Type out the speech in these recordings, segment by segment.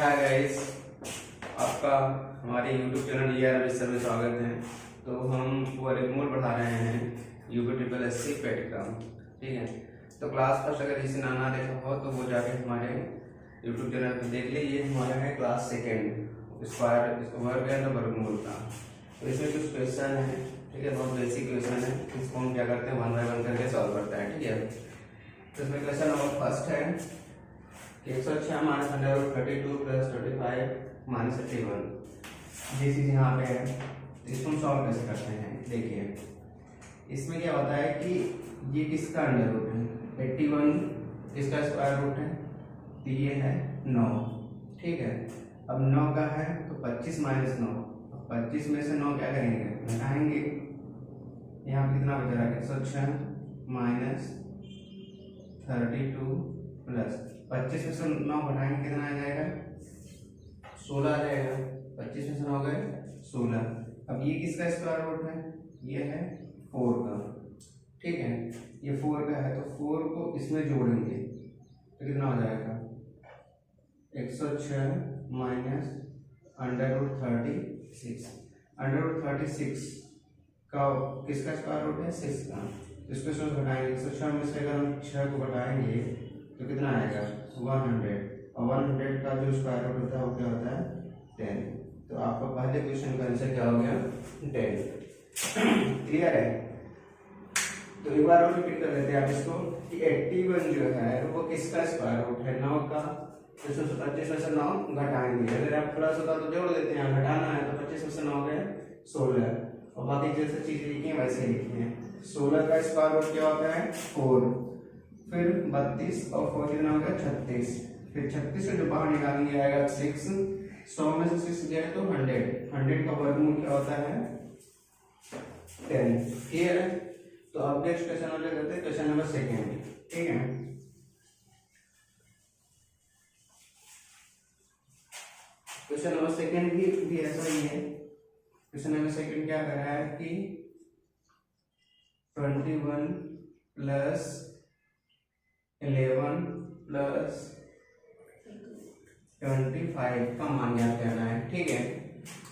Hi guys, आपका हमारे YouTube channel ER में स्वागत है। तो हम वर्गमूल पढ़ा रहे हैं UPSSC पेट का, ठीक है। तो क्लास फर्स्ट अगर इसे ना देखा हो तो वो जाके हमारे YouTube चैनल पर देख लीजिए। हमारा है क्लास सेकेंड स्क्वायर वर्ग है तो वर्गमूल का। तो इसमें कुछ क्वेश्चन है, ठीक है, बहुत बेसिक क्वेश्चन है। इसको हम क्या करते हैं, वन बाय वन करके सॉल्व करते हैं, ठीक है। तो इसमें क्वेश्चन नंबर फर्स्ट है 106 माइनस 132 प्लस 35 माइनस 81। ये चीज यहाँ पे है, इसको हम सॉल्व कैसे करते हैं देखिए। इसमें क्या होता है कि ये किसका अंडर रूट है, 81 इसका स्क्वायर रूट है, तो ये है 9, ठीक है। अब 9 का है तो 25 माइनस 9, 25 में से 9 क्या करेंगे, घटाएंगे। यहाँ पे कितना बच रहा है, 106 माइनस 32 प्लस 25 में से 9 घटाएंगे, कितना आ जाएगा, 16 आ जाएगा। 25 में से 9 गए 16। अब ये किसका स्क्वायर रूट है, ये है 4 का, ठीक है। ये 4 का है तो 4 को इसमें जोड़ेंगे तो कितना हो जाएगा, 106 minus under root 36। Under root 36 का किसका स्क्वायर रूट है, 6 का। इसको सब घटाएंगे, 106 में से अगर हम 6 को घटाएंगे तो कितना आएगा, 100। और 100 का जो स्क्वायर रूट होता है वो क्या होता है, 10। तो आपका पहले क्वेश्चन का आंसर क्या हो गया, 10। क्लियर है। तो एक बार और रिपीट कर लेते हैं आप इसको कि 81 जो है वो किसका स्क्वायर रूट है, 9 का। तो 25 में से 9 घटाएंगे, अगर आप प्लस होता तो जोड़ देते हैं, घटाना है तो 25 में से 9 गए 16। और बाकी जैसे चीज लिखी है वैसे लिखी है। 16 का स्क्वायर रूट क्या होता है, 4। फिर 32 और 4 कितना हो गया, 36। फिर 36 से जो बाहर निकालेंगे आएगा 6। 100 में से 6 गया तो 100 का वर्गमूल क्या होता है, 10। क्लियर है। तो अब नेक्स्ट क्वेश्चन वाले करते हैं, क्वेश्चन नंबर सेकेंड, ठीक है। क्वेश्चन नंबर सेकेंड भी ऐसा ही है। क्वेश्चन नंबर सेकेंड क्या कर रहा है कि 21 प्लस 11 प्लस 25 का मान ज्ञात करना है, ठीक है।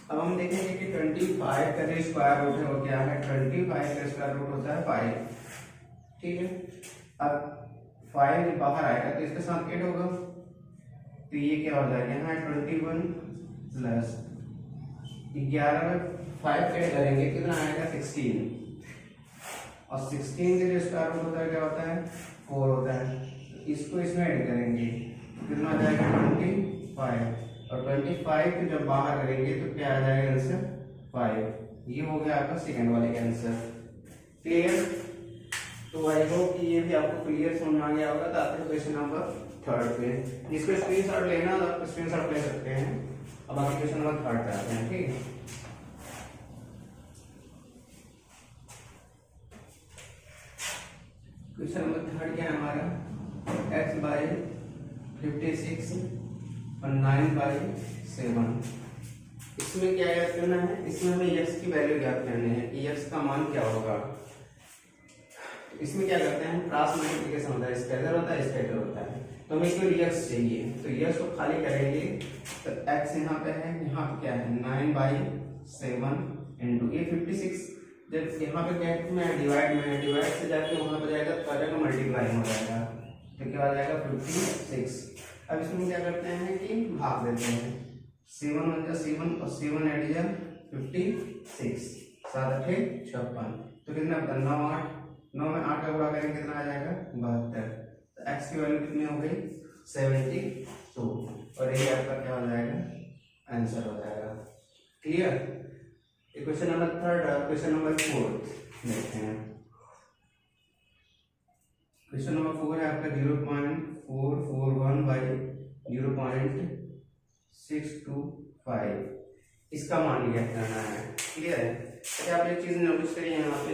अब हम देखेंगे कि 25 का जो स्क्वायर रूट है वो क्या है, 25 का स्क्वायर रूट होता है 5, ठीक है। अब 5 जब बाहर आएगा तो इसके साथ ऐड होगा, तो ये क्या हो जाएगा, यहाँ 21 प्लस 11 में 5 ऐड करेंगे कितना आएगा, 16। और 16 के जो स्क्वायर रूट होता है क्या होता है, 4 होता है। इसको इसमें ऐड करेंगे कितना आ जाएगा, 25। और 25 को जब बाहर करेंगे तो क्या आ जाएगा आंसर, 5। ये हो गया आपका सेकंड वाले का आंसर। क्लियर। तो आई होप कि ये भी आपको क्लियर समझ में आ गया होगा। तो आपके क्वेश्चन नंबर थर्ड पे, जिसको स्क्रीनशॉट लेना तो आप स्क्रीनशॉट ले सकते हैं। अब बाकी क्वेश्चन नंबर थर्ड पे आते हैं, ठीक है। क्वेश्चन नंबर थर्ड क्या है हमारा, x बाई 56 और 9/7। इसमें क्या याद करना है, इसमें हमें x की वैल्यू ज्ञात करनी है कि x का मान क्या होगा। इसमें क्या करते हैं, क्रॉस मल्टीप्लिकेशन होता है, स्केलर होता है, स्केलर होता है। तो हमें इसमें x चाहिए, तो x को खाली करेंगे तो x यहाँ पे है, यहाँ पे क्या है 9/7 इंटू ये 56। जब यहाँ पे क्या है, डिवाइड से जाके वहां पर जाएगा तो आएगा मल्टीप्लाई हो जाएगा, तो क्या आ जाएगा 56। अब इसमें क्या करते हैं कि भाग देते हैं, 7 × 7 और 7 ऐड 56, 7 × 8 56। तो कितना पता, 9 में 8 का गुणा करेंगे कितना आ जाएगा, 72। तो x की वैल्यू कितनी हो गई, 72। और ये आपका क्या हो जाएगा, आंसर हो जाएगा। Clear. Question number third. Question number fourth देखते हैं। क्वेश्चन नंबर 4 है आपका 0.441 बाई 0.625। इसका मान ज्ञात करना है। क्लियर है। अच्छा, आप एक चीज नोटिस करिए यहाँ पे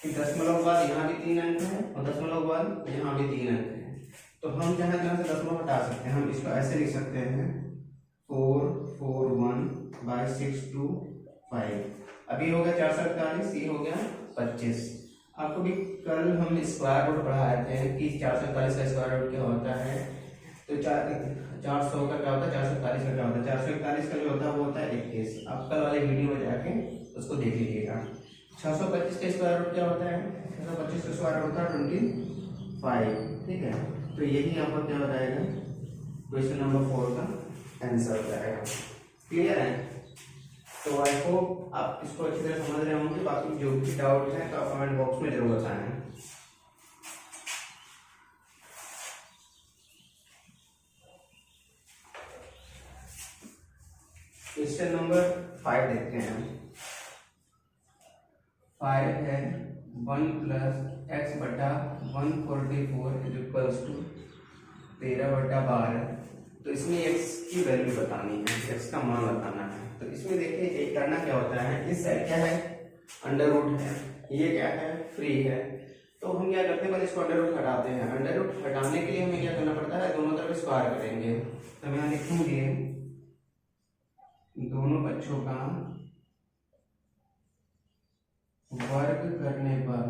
कि दशमलव बाद यहाँ भी 3 अंक है और दशमलव बाद यहाँ भी 3 अंक है। तो हम जहाँ जहाँ से दशमलव हटा सकते हैं, हम इसको ऐसे लिख सकते हैं 441 बाई 625। अभी हो गया 448, ये हो गया 25। आपको भी कल हम स्क्वायर रूट पढ़ाए थे कि 447 का स्क्वायर रूट क्या होता है, तो 400 का क्या होता है, 441 का क्या होता है, 441 का जो होता है वो होता है 21। आप कल वाले वीडियो में जाके उसको देख लीजिएगा। 625 का स्क्वायर रूट क्या होता है, 625 का स्क्वायर रूट होता है 25। ठीक है, तो यही आपका क्या हो जाएगा, क्वेश्चन नंबर 4 का आंसर हो जाएगा। क्लियर है? तो आई होप आप इसको अच्छी तरह समझ रहे होंगे। बाकी जो भी डाउट है तो आप कमेंट बॉक्स में जरूर बताएं। क्वेश्चन नंबर 5 देखते हैं। 5 है 1 + x बटा 144 इज इक्वल्स टू 13/12। तो इसमें x की वैल्यू बतानी है, x का मान बताना है। तो इसमें देखिए एक करना क्या होता है, इस साइड क्या है, अंडर रूट है, ये क्या है, फ्री है। तो हम क्या करते हैं, पहले इसको अंडर रूट हटाते हैं। अंडर रूट हटाने के लिए हमें क्या करना पड़ता है, दोनों तरफ स्क्वायर करेंगे। तो हम यहाँ लिखेंगे दोनों पक्षों का वर्ग करने पर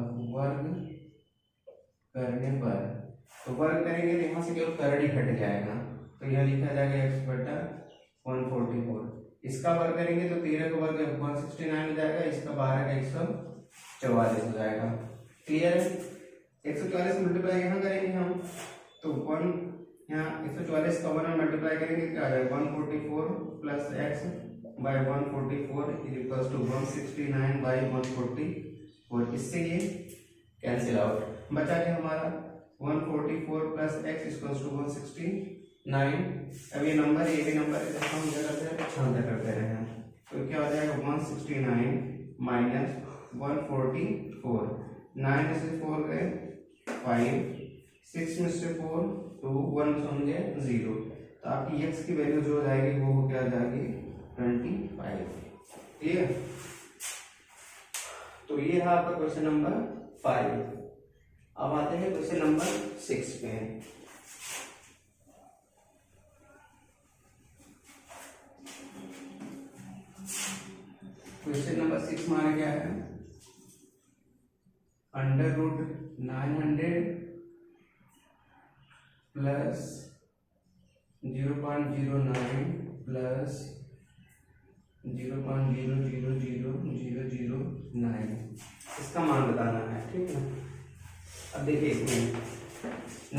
तो वर्ग करेंगे तो यहाँ से केवल कर्ण ही हट जाएगा। तो यह लिखा जाएगा x बटा 144। इसका वर्ग करेंगे तो 13 का वर्ग 169 हो जाएगा, इसका 12 का 144 हो जाएगा। क्लियर है? 144 मल्टीप्लाई यहाँ करेंगे हम, तो 1 यहाँ 144 का 1 मल्टीप्लाई करेंगे क्या आ जाएगा, 144 plus x by 144 is equals to 169 by 144। इससे ये कैंसिल आउट, बचा क्या हमारा 144 प्लस x इक्वल्स टू 169। अब ये नंबर, ये भी नंबर है, हम क्या करते हैं, छांटा करते रहे हैं। तो क्या हो जाएगा 169 माइनस 144, 9 में से 4 गए 5, 6 में से 4 2, 1 होंगे 0। तो आपकी x की वैल्यू जो हो जाएगी वो क्या आ जाएगी 25। क्लियर? तो ये रहा आपका क्वेश्चन नंबर 5। अब आते हैं क्वेश्चन नंबर 6 पे। क्वेश्चन नंबर 6 हमारा क्या है, अंडर रूट 900 प्लस 0.09 प्लस 0.000009 इसका मान बताना है। ठीक है, अब देखिए इसमें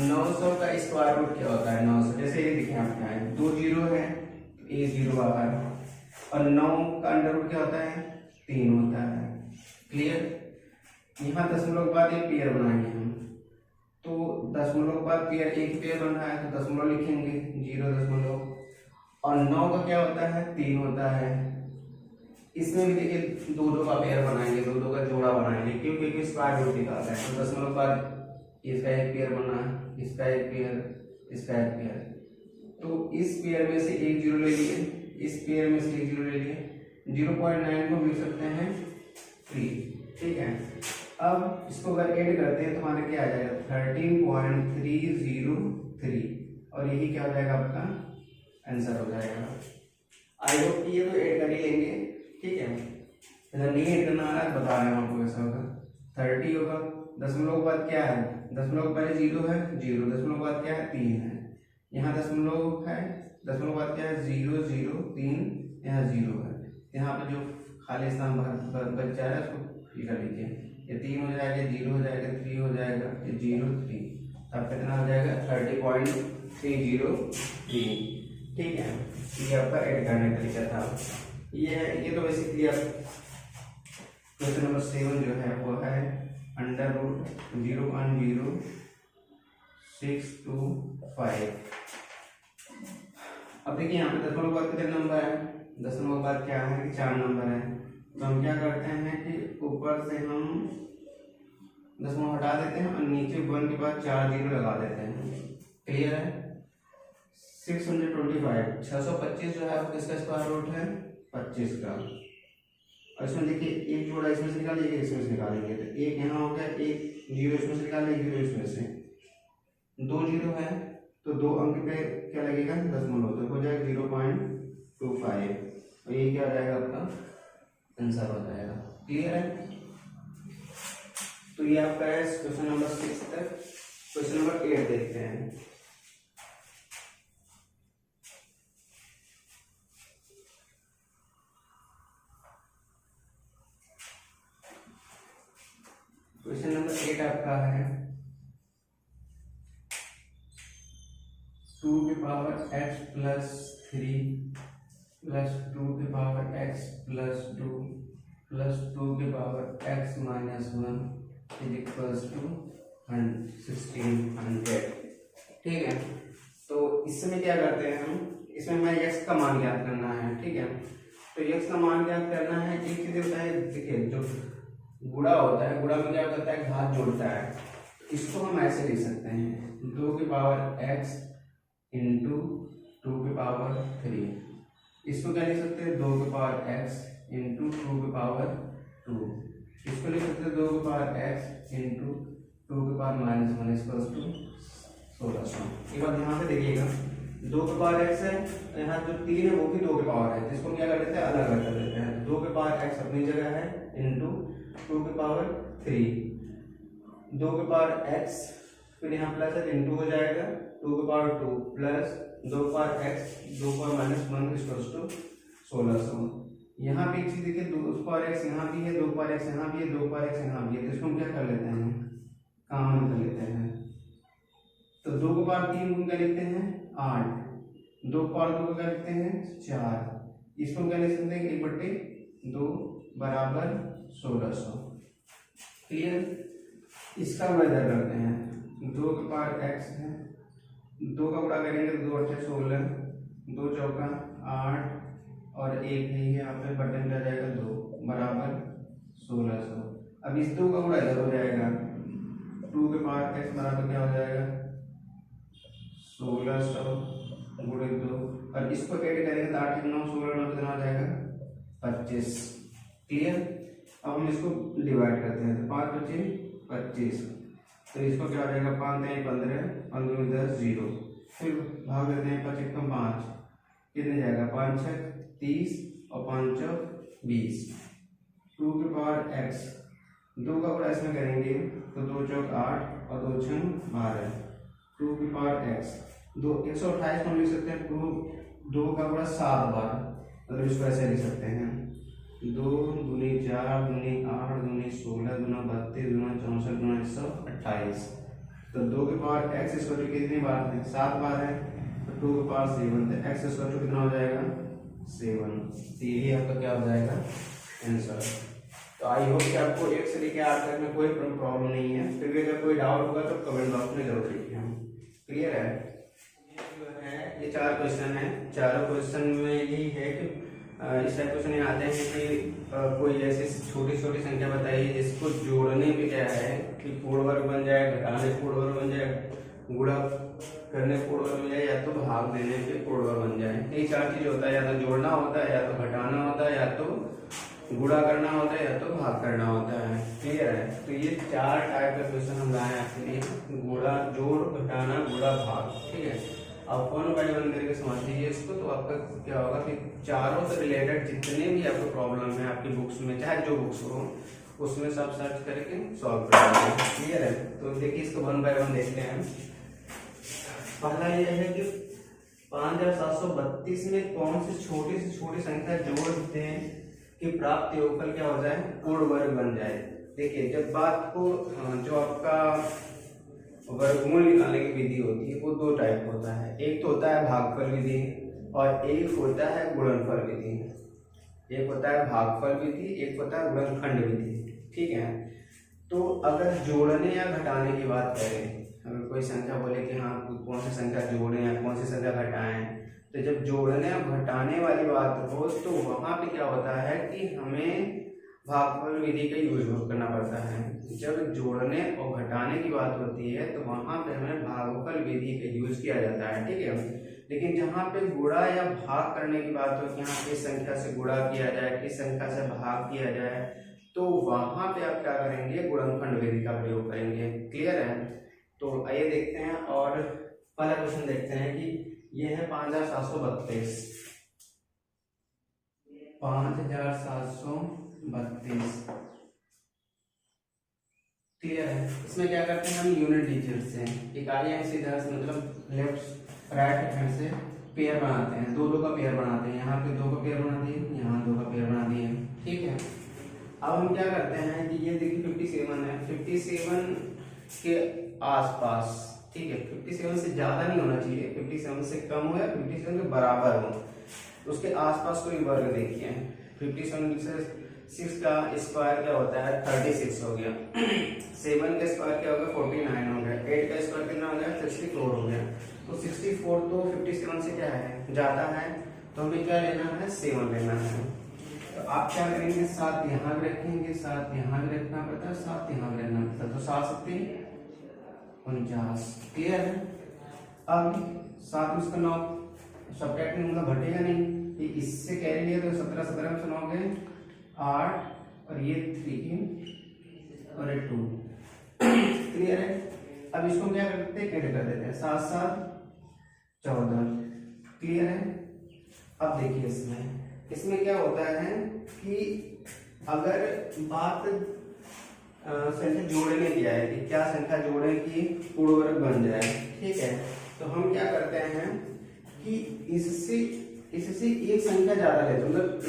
900 का स्क्वायर रूट क्या होता है, 900 जैसे ये दिखे आपका है, 2 जीरो है तो ए जीरो बाहर, और 9 का अंडर रूट क्या होता है 3 होता है। क्लियर? यहाँ दशमलव के बाद एक पेयर बनाएंगे हम, तो दशमलव के बाद पेयर एक पेयर बन रहा है तो दशमलव लिखेंगे 0 और 9 का क्या होता है 3 होता है। इसमें भी देखिए 2 का पेयर बनाएंगे, 2 का जोड़ा बनाएंगे, क्योंकि स्क्वायर रूट निकालना है। तो दशमलव के बाद इसका एक पेयर बना है, इसका एक पेयर, इसका एक पेयर। तो इस पेयर में से एक जीरो ले लिए, इस पेयर में से एक जीरो ले लिए, 0.9 को लिख सकते हैं 3। ठीक है, अब इसको अगर ऐड करते हैं तो हमारा क्या आ जाएगा 13.303, और यही क्या हो जाएगा आपका आंसर हो जाएगा। आई होप कि ये तो ऐड कर ही लेंगे। ठीक है, अगर नहीं ऐड करना आ रहा है बता रहे हैं आपको कैसा होगा। 30 होगा, दशमलव के बाद क्या है, दशमलव के पहले 0 है 0, दशमलव के बाद क्या है 3 है, यहाँ दशमलव है, दशमलव के बाद क्या है 0 0 3, यहाँ 0 है। यहाँ पे जो खाली स्थान बच जाए उसको फिल कर लीजिए। ये 3 हो जाएगा, 0 हो जाएगा, 3 हो जाएगा, ये 0 3, तब कितना हो जाएगा 30.303। ठीक है, ये आपका ऐड करने का तरीका था। ये तो बेसिकली आप क्वेश्चन नंबर 7 जो है वो है अंडर रूट 0.0625। अब देखिए यहाँ पे दशमलव के बाद कितने नंबर है, दशमलव के बाद क्या है कि 4 नंबर है। तो हम क्या करते हैं कि ऊपर से हम दशमलव हटा देते हैं और नीचे 1 के बाद 4 जीरो लगा देते हैं। क्लियर है? 625 जो है वो किसका स्क्वायर रूट है 25 का। और इसमें देखिए एक जोड़ा इसमें से निकालिए, इसमें से निकालेंगे, तो एक यहाँ हो गया, एक जीरो इसमें से निकालेंगे, जीरो इसमें से, 2 जीरो है तो 2 अंक पे क्या लगेगा दशमलव, तो हो जाएगा 0.25, और ये क्या हो जाएगा आपका आंसर हो जाएगा। क्लियर है? तो ये आपका है क्वेश्चन नंबर 6 तक। क्वेश्चन नंबर 8 देखते हैं। क्वेश्चन नंबर 8 आपका है 2 की पावर x प्लस 3 प्लस 2 की पावर x प्लस 2 प्लस 2 की power x minus 1 is equals to 1600। ठीक है, तो इसमें क्या करते हैं हम, इसमें हमें x का मान ज्ञात करना है। ठीक है, तो x का मान ज्ञात करना है। एक चीज होता है, देखिए जो गुणा होता है, गुणा में क्या करता है, घात जोड़ता है। इसको हम ऐसे लिख सकते हैं 2 की पावर x इंटू 2 की पावर 3। इसको क्या लिख सकते हैं 2 की पावर x इंटू 2 की पावर 2। इसको लिख सकते हैं 2 की पावर x इंटू 2 की पावर माइनस 1 इक्वल्स टू 1600। एक बार ध्यान से देखिएगा, 2 की पावर x है, यहाँ जो 3 है वो भी 2 की पावर है, जिसको क्या कर देते हैं, अलग अलग कर देते हैं। 2 की पावर x अपनी जगह है इंटू 2 की पावर 3, 2 की पावर x फिर यहाँ प्लस है इंटू हो जाएगा 2 की पावर 2 प्लस 2 की पावर x 2 की पावर माइनस 1 इक्वल्स टू 1600। यहाँ पे एक चीज देखिए, 2 की पावर x यहाँ भी है, 2 की पावर x यहाँ भी है, 2 की पावर x यहाँ भी है, तो इसको हम क्या कर लेते हैं, कॉमन कर लेते हैं। तो 2 की पावर 3 गुण क्या लिखते हैं 8, 2 की पावर 2 को क्या लिखते हैं 4। इसको क्या लिख सकते हैं 1/2 बराबर 1600। क्लियर, इसका मेजर करते हैं। 2 की पावर x है, 2 का गुणा करेंगे तो 2 8 16, 2 चौका 8 और 1 है यहाँ पे बटन रह जाएगा 2 बराबर 1600। अब इस 2 का गुणा इधर हो जाएगा, 2 के पावर x बराबर क्या हो जाएगा 1600 गुणे 2, और इसको ऐड करेंगे तो 8 9 16 9 कितना हो जाएगा 25। क्लियर, अब हम इसको डिवाइड करते हैं, तो 5 25 25, तो इसको क्या हो जाएगा 5 3 15 15 10 0, फिर भाग देते हैं 5 1 5, कितने जाएगा 5 6 30 और 5 चौक 20। 2 की पावर x, 2 का गुणा इसमें करेंगे तो 2 चौक 8 और 2 6 12, 2 की पावर x 128 हम लिख सकते हैं, 2 का गुणा 7 बार, मतलब इसको ऐसे लिख सकते हैं 2 दूनी 4 दूनी 8 दूनी 16 दूना 32 दूना 64 दूना 128। तो 2 की पावर x इसको तो कितनी बार है 7 बार है, तो 2 की पावर 7, तो x इसको तो कितना हो जाएगा 7। तो यही आपका क्या हो जाएगा आंसर। तो आई होप कि आपको 1 से लेकर 8 तक में कोई प्रॉब्लम नहीं है। फिर भी अगर कोई डाउट होगा तो कमेंट बॉक्स में जरूर लिखिए। हम क्लियर है, ये 4 क्वेश्चन है। चारों क्वेश्चन में यही है कि इस टाइप क्वेश्चन आते हैं कि कोई ऐसी छोटी छोटी संख्या बताइए जिसको जोड़ने पे क्या है कि पूर्ण वर्ग बन जाए, घटाने पूर्ण वर्ग बन जाए, गुणा करने पूर्ण वर्ग बन जाए, या तो भाग देने पे पूर्ण वर्ग बन जाए। यही 4 चीज होता है, या तो जोड़ना होता है, या तो घटाना होता है, या तो गुणा करना होता है, या तो भाग करना होता है। क्लियर है, तो ये 4 टाइप का क्वेश्चन हम लाए आपके लिए, गुणा, जोड़, घटाना, गुणा, भाग। ठीक है, आप 1 बाय 1 करके समझ लीजिए इसको, तो आपका क्या होगा कि चारों से रिलेटेड जितने भी आपको प्रॉब्लम है आपकी बुक्स में, चाहे जो बुक्स हो उसमें सब सर्च करके सॉल्व कर लीजिए। क्लियर है, तो देखिए इसको 1 बाय 1 देखते हैं। पहला ये है कि 5732 में कौन सी छोटी संख्या जोड़ दें कि प्राप्त योगफल क्या हो जाए, पूर्ण वर्ग बन जाए। देखिए जब बात को जो आपका वर्गमूल निकालने की विधि होती है वो 2 टाइप होता है, एक तो होता है भागफल विधि और एक होता है गुणनफल विधि। एक होता है भागफल विधि, एक होता है गुणनखंड विधि। ठीक है, तो अगर जोड़ने या घटाने की बात करें, अगर कोई संख्या बोले कि हाँ कौन सी संख्या जोड़ें या कौन सी संख्या घटाएं, तो जब जोड़ने और घटाने वाली बात हो तो वहां पे क्या होता है कि हमें भागफल विधि का यूज करना पड़ता है। जब जोड़ने और घटाने की बात होती है तो वहां पे हमें भागफल विधि का यूज किया जाता है। ठीक है, लेकिन जहाँ पे गुणा या भाग करने की बात हो कि हाँ किस संख्या से गुणा किया जाए, किस संख्या से भाग किया जाए, तो वहां पे आप क्या करेंगे, गुणनखंड विधि का प्रयोग करेंगे। क्लियर है, तो आइए देखते हैं और पहला क्वेश्चन देखते हैं कि यह है 5732। 5732। क्लियर है, इसमें क्या करते हैं हम यूनिट डिजिट से इकाइयां सीधा से मतलब लेफ्ट राइट हैंड से पेयर बनाते हैं, 2 2 का पेयर बनाते हैं। यहाँ पे 2 का पेयर बना दिए, यहाँ 2 का पेयर बना दिए। ठीक है, अब हम क्या करते हैं कि ये देखिए 57 है, 57 के आसपास, ठीक है, 57 से ज्यादा नहीं होना चाहिए, 57 से कम हो या 57 के बराबर हो, उसके आसपास कोई वर्ग देखिए। 57 से 6 का स्क्वायर क्या होता है 36 हो गया, 7 का स्क्वायर क्या हो गया 49 हो गया, 8 का स्क्वायर कितना हो गया 64 हो गया। तो 64 तो 57 से क्या है ज्यादा है, तो हमें क्या लेना है 7 लेना है। तो आप क्या करेंगे 7 यहाँ भी रखेंगे, 7 यहाँ भी रखना पड़ता है, 7 यहाँ भी रखना पड़ता है, तो 7 7 49, क्लियर है। अब 7 में उसका 9 सब्ट्रैक्ट नहीं मतलब घटेगा नहीं, ये इससे कैरी लिया तो 17 17 में से 9 गए 8 और ये 3 और ये 2, क्लियर है। अब इसको क्या करते हैं ऐड कर देते हैं, 7 7 14, क्लियर है। अब देखिए इसमें क्या होता है कि अगर बात संख्या जोड़ने की आए कि क्या संख्या जोड़े कि पूर्ण वर्ग बन जाए, ठीक है, तो हम क्या करते हैं कि इससे एक संख्या ज्यादा लेते, मतलब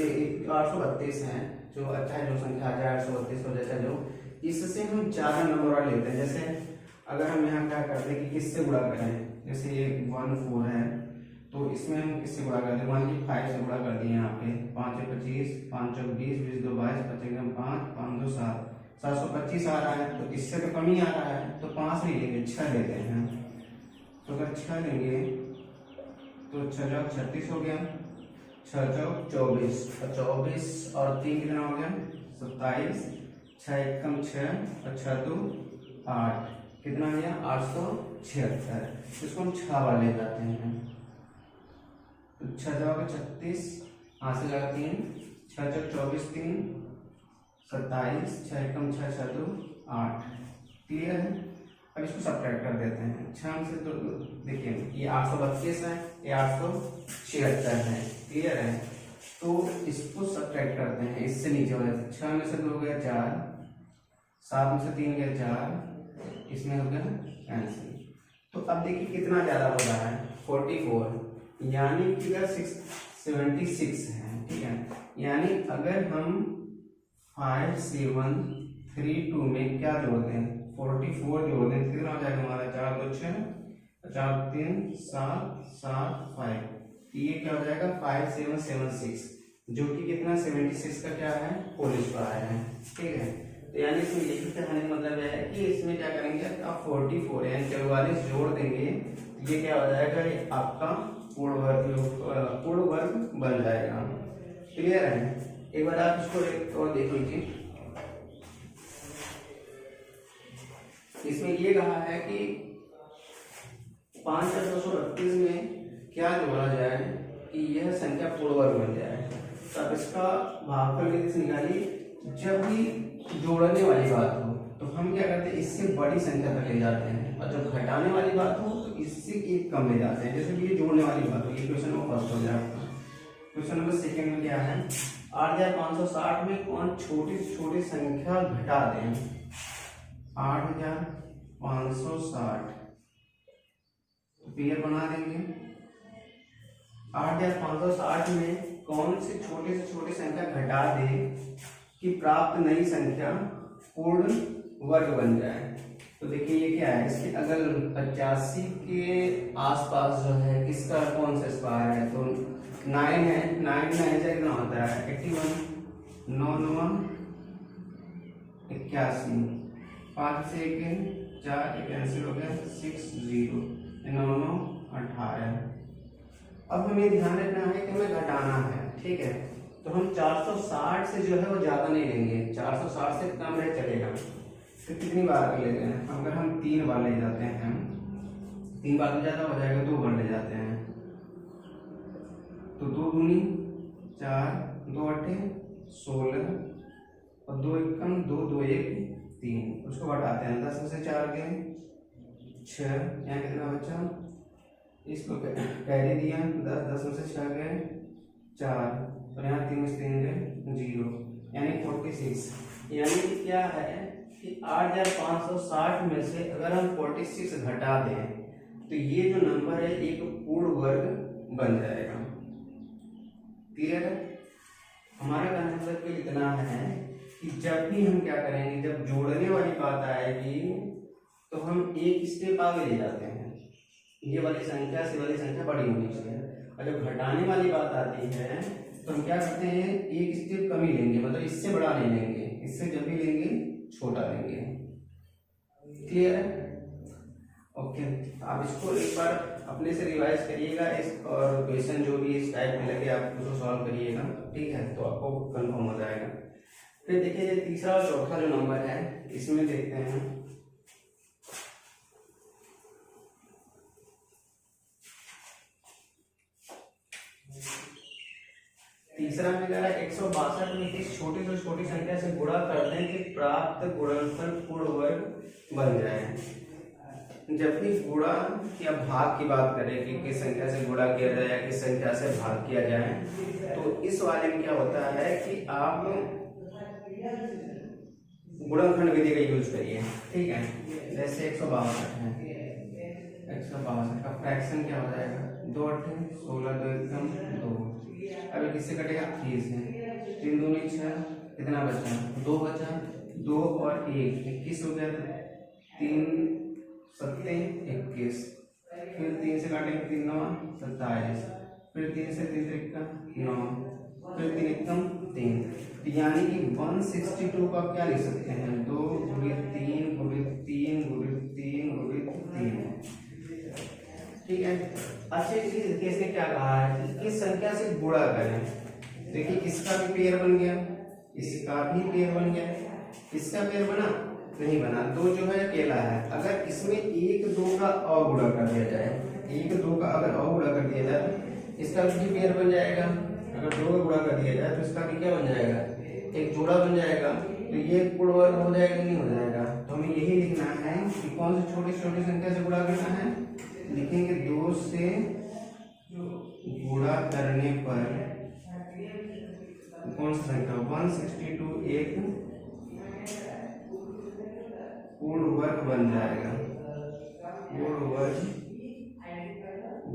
832 है जो अच्छा है, जो संख्या आ जाए 832 हो जैसा जो, इससे हम ज्यादा नंबर वाला लेते हैं। जैसे अगर हम यहाँ क्या करते हैं कि किससे गुणा करें, जैसे ये 1 4 है तो इसमें हम किससे गुणा करते हैं, मान लीजिए 5 से गुणा कर दिए यहाँ पे, 5 25 5 20 20 2 22 25 5 5 2 7 725 आ रहा है, तो इससे तो कम ही आ रहा है, तो 5 नहीं लेंगे 6 लेते हैं। तो अगर 6 लेंगे तो 6 चौक 36 हो गया, 6 चौक 24 और 24 और 3 कितना हो गया 27, 6 एकम 6 और 6 2 8, कितना हो गया 876। इसको हम 6 बार ले जाते हैं, तो 6 जगह 36, 5 से जगह 3, 6 चौक 24 3 27, 6 एकम 6 6 2 8, क्लियर है। अब इसको सब्ट्रैक्ट कर देते हैं, 6 से तो देखिए ये 832 है, ये 876 है, क्लियर है। तो इसको सब्ट्रैक्ट करते हैं, इससे नीचे हो जाता है, 6 में से 2 गया 4, 7 में से 3 गया 4, इसमें हो गया कैंसिल। तो अब देखिए कितना ज्यादा हो रहा है 44, यानी कि 76 है, ठीक है। यानी अगर हम 5 7 3 2 में क्या जोड़ दें 44 जोड़ दें, कितना हो जाएगा हमारा 4 2 6 4 3 7 7 5, ये क्या हो जाएगा 5 7 7 6, जो कि कितना 76 का क्या है होल स्क्वायर है, ठीक है। तो यानी इसमें लिखने का मतलब है कि इसमें क्या करेंगे आप 44 यानी 44 जोड़ देंगे, ये क्या हो जाएगा ये आपका पूर्ण वर्ग बन जाएगा, क्लियर है। एक बार आप इसको एक और देख लीजिए, इसमें ये कहा है कि 5232 में क्या जोड़ा जाए कि यह संख्या पूर्ण वर्ग बन जाए। तो अब इसका भागफल कैसे निकालिए, जब भी जोड़ने वाली बात हो तो हम क्या करते हैं इससे बड़ी संख्या तक ले जाते हैं, और जब घटाने वाली बात हो तो इससे एक कम ले जाते हैं। जैसे कि ये जोड़ने वाली बात हो, ये क्वेश्चन नंबर फर्स्ट हो गया आपका। क्वेश्चन नंबर सेकंड में क्या है 8560 में कौन छोटी से छोटी संख्या घटा दें, 8560 क्लियर बना देंगे। 8560 में कौन सी छोटी से छोटी संख्या घटा दे कि प्राप्त नई संख्या पूर्ण वर्ग बन जाए। तो देखिए ये क्या है, इसके अगल 85 के आसपास जो है किसका कौन सा स्क्वायर है, तो 9 है, 9 में कितना होता है 81, 9 9 81, 5 से 1 4 कैंसिल हो गया 6 0, 9 9 18। अब हमें ध्यान रखना है कि हमें घटाना है, ठीक है। तो हम 460 से जो है वो ज्यादा नहीं लेंगे, 460 से कम रहे चलेगा। तो कितनी बार लेते हैं, अगर हम 3 बार ले जाते हैं, 3 बार तो ज्यादा हो जाएगा, 2 बार ले जाते हैं, तो 2 दूनी 4 2 8 16 और 2 एकम 2 2 1 3, उसको घटाते हैं 10 में से 4 गए 6, यहाँ कितना बचा, इसको कैरी दिया 10 10 में से 6 गए 4 और यहाँ 3 में से 3 गए 0, यानी 46। यानी क्या है कि 8560 में से अगर हम 46 घटा दें तो ये जो नंबर है एक पूर्ण वर्ग बन जाएगा, क्लियर है। हमारा कहने का मतलब इतना है कि जब भी हम क्या करेंगे, जब जोड़ने वाली बात आएगी तो हम एक स्टेप आगे ले जाते हैं, ये वाली संख्या से वाली संख्या बड़ी होनी चाहिए। और जब घटाने वाली बात आती है तो हम क्या करते हैं, एक स्टेप कम ही लेंगे, मतलब इससे बड़ा नहीं लेंगे, इससे जब भी लेंगे छोटा लेंगे। क्लियर है? ओके, आप इसको एक बार अपने से रिवाइज करिएगा इस, और क्वेश्चन जो भी इस टाइप में लगे आप उसको सॉल्व करिएगा, ठीक है, तो आपको कंफर्म हो जाएगा। फिर देखिए ये तीसरा और चौथा जो नंबर है इसमें देखते हैं। तीसरा में कह रहा है 162 में किस छोटी से छोटी संख्या से गुणा करने के प्राप्त गुणनफल पूर्ण वर्ग बन जाए। जब भी गुणा या भाग की बात करें कि किस संख्या से गुणा किया जाए या किस संख्या से भाग किया जाए, तो इस वाले में क्या होता है कि आप गुणनखंड विधि का यूज करिए, ठीक है। जैसे 162 है, 162 का फ्रैक्शन क्या हो जाएगा, 2 8 16 2 एकम 2। अभी किससे कटेगा, 3 से, 3 दूनी 6, कितना बचा, 2 बचा, 2 और 1 21 हो गया, 3 7 21, फिर 3 से काटेंगे 3 9 27, फिर 3 से 3 3 9, फिर 3 एकम 3, यानी कि 162 का क्या लिख सकते हैं, 2 गुणित 3 गुणित 3 गुणित 3 गुणित 3, ठीक है। अच्छा देखिए इसने क्या कहा है कि किस संख्या से गुणा करें। देखिए इसका भी पेयर बन गया, इसका भी पेयर बन गया, इसका पेयर बना नहीं बना, 2 जो है अकेला है। अगर इसमें 1 2 का और गुणा कर दिया जाए, 1 2 का अगर और गुणा कर दिया जाए तो इसका भी पेयर बन जाएगा। अगर 2 का गुणा कर दिया जाए तो इसका भी क्या बन जाएगा, एक जोड़ा बन जाएगा। तो ये पूर्ण वर्ग हो जाएगा नहीं हो जाएगा। तो हमें यही लिखना है कि कौन सी छोटी छोटी संख्या से गुणा करना है। लिखेंगे 2 से गुणा करने पर कौन सा संख्या 162 एक पूर्ण वर्ग बन जाएगा, पूर्ण वर्ग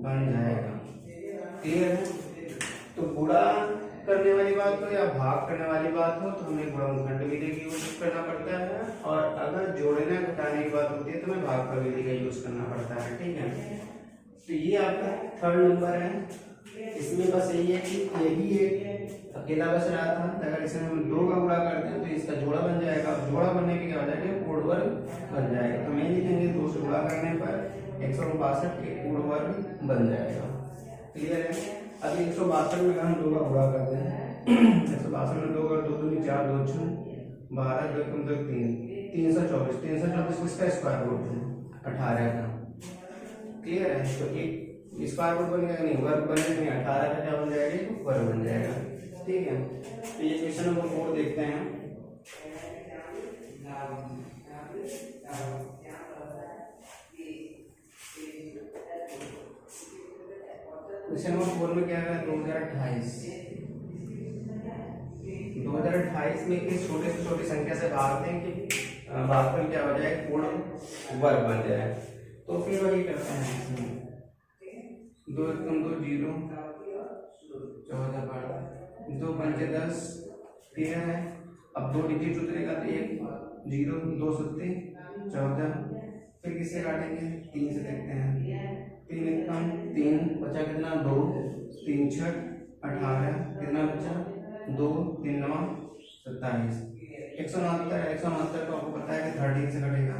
बन जाएगा। क्लियर है? तो गुणा करने वाली बात हो या भाग करने वाली बात हो तो हमें गुणनखंड विधि का यूज करना पड़ता है, और अगर जोड़ने घटाने की बात होती है तो हमें भागफल विधि का यूज करना पड़ता है, ठीक है। तो ये आपका थर्ड नंबर है। इसमें बस यही है कि ये भी एक अकेला बच रहा था, अगर इसमें हम 2 का गुणा करते हैं तो इसका जोड़ा बन जाएगा, और जोड़ा बनने पे क्या हो जाएगा, पूर्ण वर्ग बन जाएगा। तो मैं लिखेंगे 2 से गुणा करने पर 162 एक पूर्ण वर्ग बन जाएगा। क्लियर है? अब 162 में हम 2 का गुणा करते हैं, 162 में 2 का 2 दूनी 4 2 6 12 2 कम 2 3 324, 324 किसका स्क्वायर रूट है 18 का। क्लियर है? तो एक स्क्वायर रूट बन गया, नहीं वर्ग बनेगा, नहीं 18 का क्या बन जाएगा, वर्ग बन जाएगा, ठीक है। तो ये क्वेश्चन नंबर 4 देखते हैं। क्वेश्चन नंबर 4 में क्या है, 2028 में किस छोटे से छोटी संख्या से भागते हैं कि भागफल क्या हो जाए, पूर्ण वर्ग बन जाए। तो फिर वही करते हैं, 2 एकम 2 0 14 12 2 पंचे 10 13 है। अब 2 डिजिट उतरेगा तो 1 0 2 7 14, फिर किससे काटेंगे, 3 से देखते हैं, 3 एकम 3 बचा कितना 2 3 6 18, कितना बचा 2 3 9 27, 169 को आपको पता है कि 13 से कटेगा,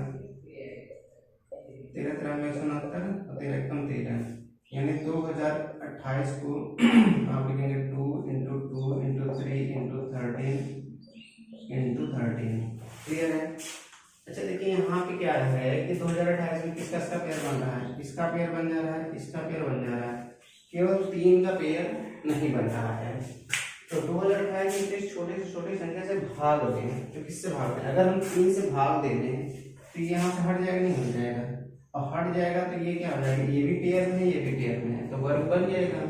13 13 में 169 और 13 एकम 13, यानी 2028 को आप लिखेंगे 2 into 2 into 3 into 13 into 13। Clear है? अच्छा देखिए यहाँ पे क्या है कि 2028 में किसका पेयर बन रहा है, इसका पेयर बन जा रहा है, इसका पेयर बन जा रहा है, केवल 3 का पेयर नहीं बन रहा है। तो 2028 में इस छोटे से छोटी संख्या से भाग दें, तो किससे भाग दें, अगर हम 3 से भाग दे दें तो यहाँ से हट जाएगा, नहीं हट जाएगा, और हट जाएगा तो ये क्या हो जाएगा, ये भी पेयर में है ये भी पेयर में है, तो वर्ग बन जाएगा।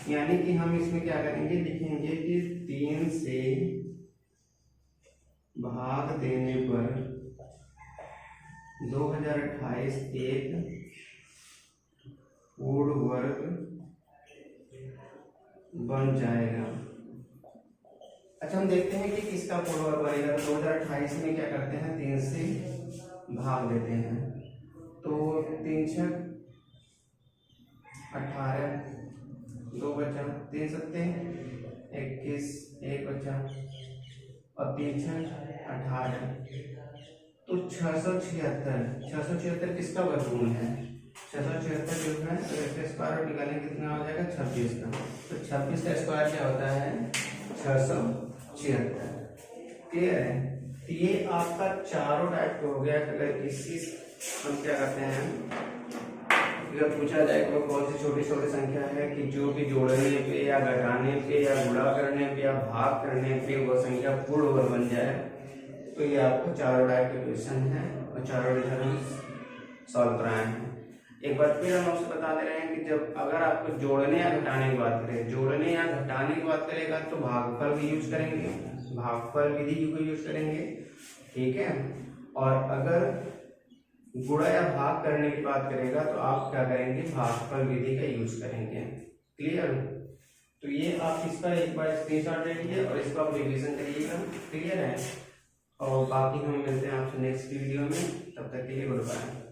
यानी कि हम इसमें क्या करेंगे, लिखेंगे कि 3 से भाग देने पर 2028 एक पूर्ण वर्ग बन जाएगा। अच्छा, हम देखते हैं कि किसका पूर्ण वर्ग बनेगा। तो 2028 में क्या करते हैं, 3 से भाग देते हैं। तो 3 छक 18, 2 बचा, 3 सत्ते 21, 1 बचा और 3 छक 18। तो 676 किसका वर्गमूल है? 676 जो है तो इसका स्क्वायर निकालेंगे कितना हो जाएगा, 26 का। तो 26 का स्क्वायर क्या होता है, 676। क्लियर है? तो ये आपका चारों टाइप का हो गया। अगर इसी हम क्या करते हैं, अगर पूछा जाए तो कौन सी छोटी छोटी संख्या है कि जो भी जोड़ने पे या घटाने पे या गुणा करने पे या भाग करने पे वो संख्या पूर्ण वर्ग बन जाए, तो ये आपको चारों टाइप के क्वेश्चन है और चारों हम सॉल्व कराए हैं। एक बार फिर हम आपसे बता दे रहे हैं कि जब अगर आपको जोड़ने या घटाने की बात करें, जोड़ने या घटाने की बात करेगा तो भागफल भी यूज करेंगे, भागफल विधि को यूज करेंगे, ठीक है। और अगर गुणा या भाग करने की बात करेगा तो आप क्या करेंगे, भागफल विधि का यूज करेंगे। क्लियर? तो ये आप इसका एक बार स्क्रीनशॉट ले लीजिए और इसको आप रिवीजन करिएगा। क्लियर है? और बाकी हम मिलते हैं आपसे नेक्स्ट वीडियो में, तब तक के लिए गुड बाय।